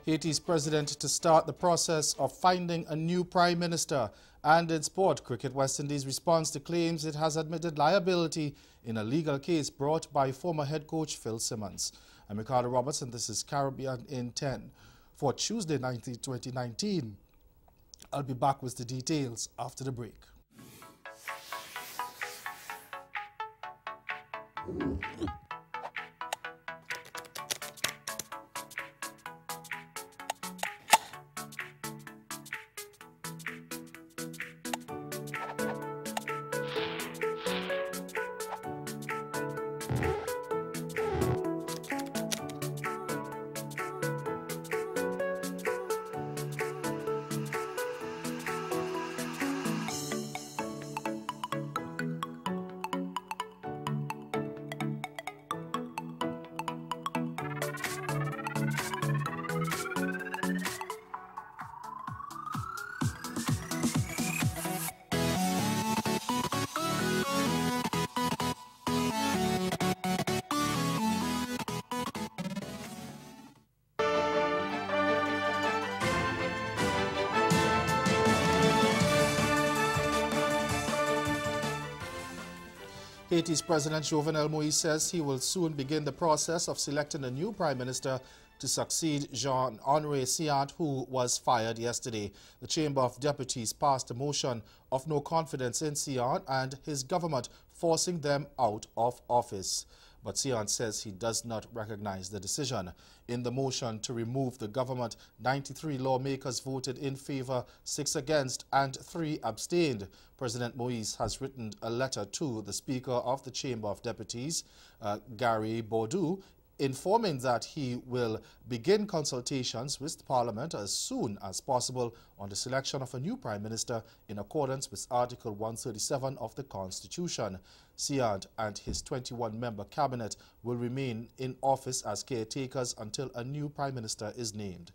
Haiti's president to start the process of finding a new prime minister. And in sport, Cricket West Indies responds to claims it has admitted liability in a legal case brought by former head coach Phil Simmons. I'm Ricardo Roberts, and this is Caribbean in 10 for Tuesday, 2019. I'll be back with the details after the break. Haiti's President Jovenel Moïse says he will soon begin the process of selecting a new prime minister to succeed Jean-Henri Séant, who was fired yesterday. The Chamber of Deputies passed a motion of no confidence in Séant and his government, forcing them out of office. But Séant says he does not recognize the decision. In the motion to remove the government, 93 lawmakers voted in favor, 6 against, and 3 abstained. President Moïse has written a letter to the Speaker of the Chamber of Deputies, Gary Bourdou, informing that he will begin consultations with Parliament as soon as possible on the selection of a new Prime Minister in accordance with Article 137 of the Constitution. Séant and his 21-member cabinet will remain in office as caretakers until a new Prime Minister is named.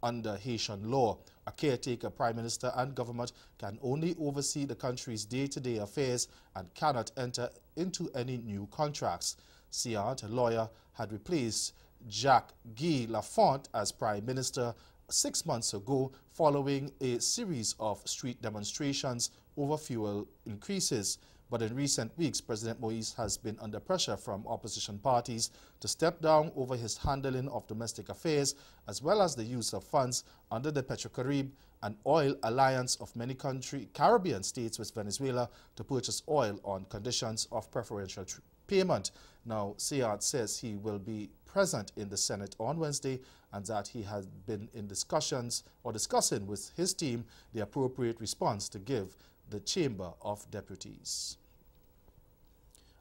Under Haitian law, a caretaker Prime Minister and government can only oversee the country's day-to-day affairs and cannot enter into any new contracts. Séant, a lawyer, had replaced Jacques-Guy Lafont as Prime Minister 6 months ago following a series of street demonstrations over fuel increases. But in recent weeks, President Moïse has been under pressure from opposition parties to step down over his handling of domestic affairs, as well as the use of funds under the Petrocarib, an oil alliance of many Caribbean states with Venezuela, to purchase oil on conditions of preferential payment. Now, Séant says he will be present in the Senate on Wednesday and that he has been in discussions or discussing with his team the appropriate response to give the Chamber of Deputies.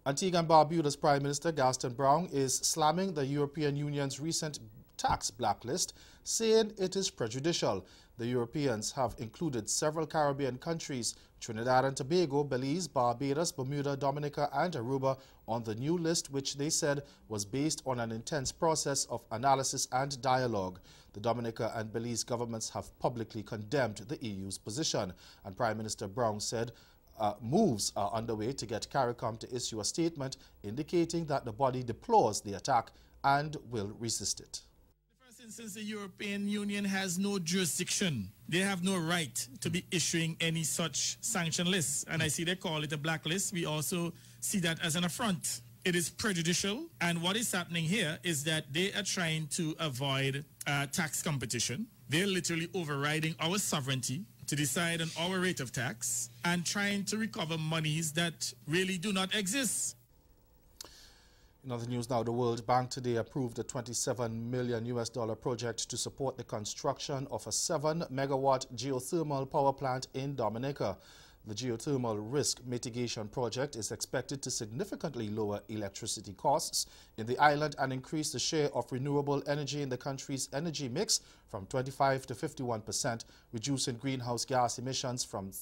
Antigua and Barbuda's Prime Minister Gaston Brown is slamming the European Union's recent tax blacklist, saying it is prejudicial. The Europeans have included several Caribbean countries, Trinidad and Tobago, Belize, Barbados, Bermuda, Dominica, and Aruba, on the new list, which they said was based on an intense process of analysis and dialogue. The Dominica and Belize governments have publicly condemned the EU's position, and Prime Minister Brown said moves are underway to get CARICOM to issue a statement indicating that the body deplores the attack and will resist it. Since the European Union has no jurisdiction, they have no right to be issuing any such sanction lists. And I see they call it a blacklist. We also see that as an affront. It is prejudicial. And what is happening here is that they are trying to avoid tax competition. They're literally overriding our sovereignty to decide on our rate of tax and trying to recover monies that really do not exist. In other news now, the World Bank today approved a $27 million project to support the construction of a 7-megawatt geothermal power plant in Dominica. The geothermal risk mitigation project is expected to significantly lower electricity costs in the island and increase the share of renewable energy in the country's energy mix from 25 to 51%, reducing greenhouse gas emissions from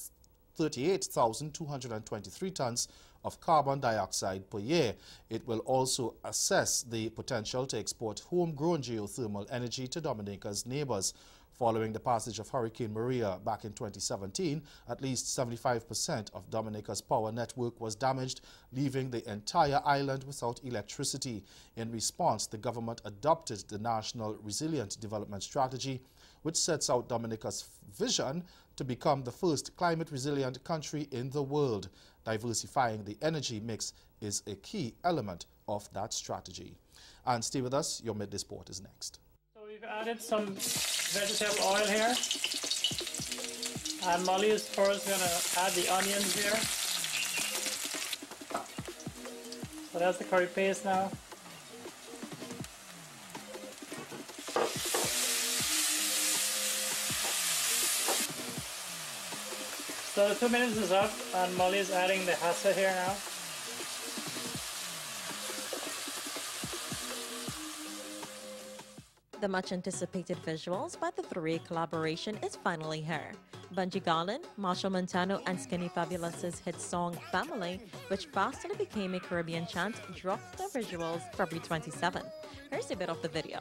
38,223 tons of carbon dioxide per year. It will also assess the potential to export homegrown geothermal energy to Dominica's neighbors. Following the passage of Hurricane Maria back in 2017, at least 75% of Dominica's power network was damaged, leaving the entire island without electricity. In response, the government adopted the National Resilient Development Strategy, which sets out Dominica's vision to become the first climate-resilient country in the world. Diversifying the energy mix is a key element of that strategy. And stay with us, your Midday Sport is next. So we've added some vegetable oil here. And Molly is first going to add the onions here. So that's the curry paste now. So the 2 minutes is up and Molly is adding the hassa here now. The much anticipated visuals by the three collaboration is finally here. Bunji Garlin, Marshall Montano, and Skinny Fabulous's hit song Family, which fastly became a Caribbean chant, dropped the visuals February 27. Here's a bit of the video.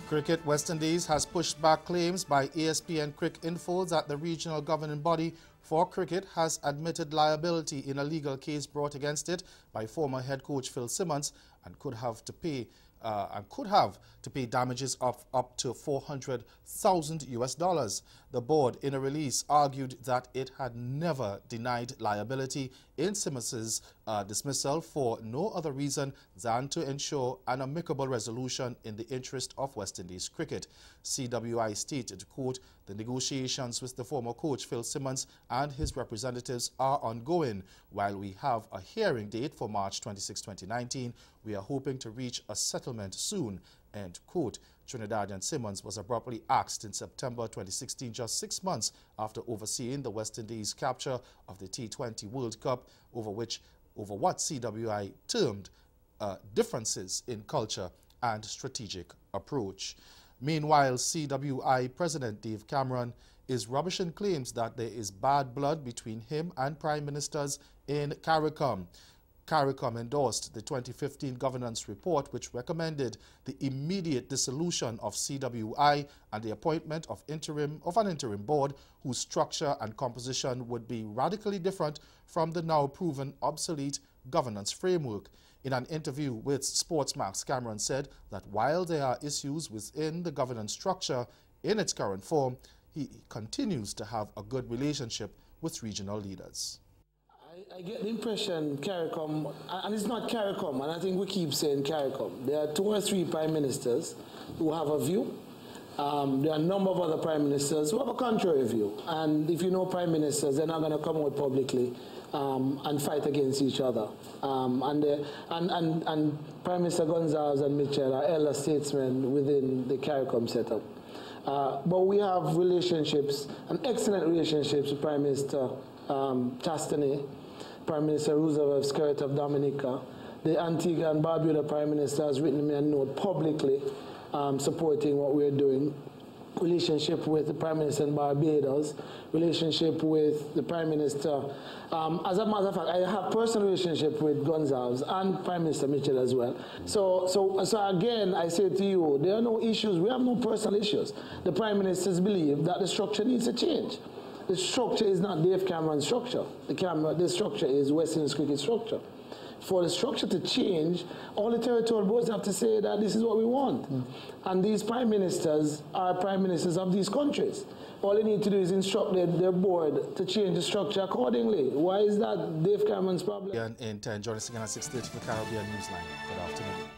Cricket West Indies has pushed back claims by ESPN Cricinfo that the regional governing body for cricket has admitted liability in a legal case brought against it by former head coach Phil Simmons and could have to pay damages of up to $400,000. The board, in a release, argued that it had never denied liability in Simmons's dismissal for no other reason than to ensure an amicable resolution in the interest of West Indies cricket. CWI stated, quote, "The negotiations with the former coach Phil Simmons and his representatives are ongoing. While we have a hearing date for March 26, 2019, we are hoping to reach a settlement soon," end quote. Trinidadian Simmons was abruptly axed in September 2016, just 6 months after overseeing the West Indies' capture of the T20 World Cup over what CWI termed differences in culture and strategic approach. Meanwhile, CWI President Dave Cameron is rubbishing claims that there is bad blood between him and Prime Ministers in CARICOM. CARICOM endorsed the 2015 governance report, which recommended the immediate dissolution of CWI and the appointment of an interim board whose structure and composition would be radically different from the now proven obsolete governance framework. In an interview with Sportsmax, Cameron said that while there are issues within the governance structure in its current form, he continues to have a good relationship with regional leaders. I get the impression CARICOM, and it's not CARICOM, and I think we keep saying CARICOM. There are 2 or 3 prime ministers who have a view. There are a number of other prime ministers who have a contrary view. And if you know prime ministers, they're not going to come out publicly and fight against each other. And Prime Minister Gonzalez and Mitchell are elder statesmen within the CARICOM setup. But we have relationships, and excellent relationships with Prime Minister Chastanet, Prime Minister Roosevelt Skerrit of Dominica. The Antigua and Barbuda Prime Minister has written me a note publicly supporting what we're doing. Relationship with the Prime Minister in Barbados, relationship with the Prime Minister. As a matter of fact, I have personal relationship with Gonzalez and Prime Minister Mitchell as well. So again, I say to you, there are no issues. We have no personal issues. The Prime Ministers believe that the structure needs to change. The structure is not Dave Cameron's structure. The structure is West Indies cricket structure. For the structure to change, all the territorial boards have to say that this is what we want. And these prime ministers are prime ministers of these countries. All they need to do is instruct their board to change the structure accordingly. Why is that Dave Cameron's problem? In 10, join us again at 6:30 for Caribbean Newsline. Good afternoon.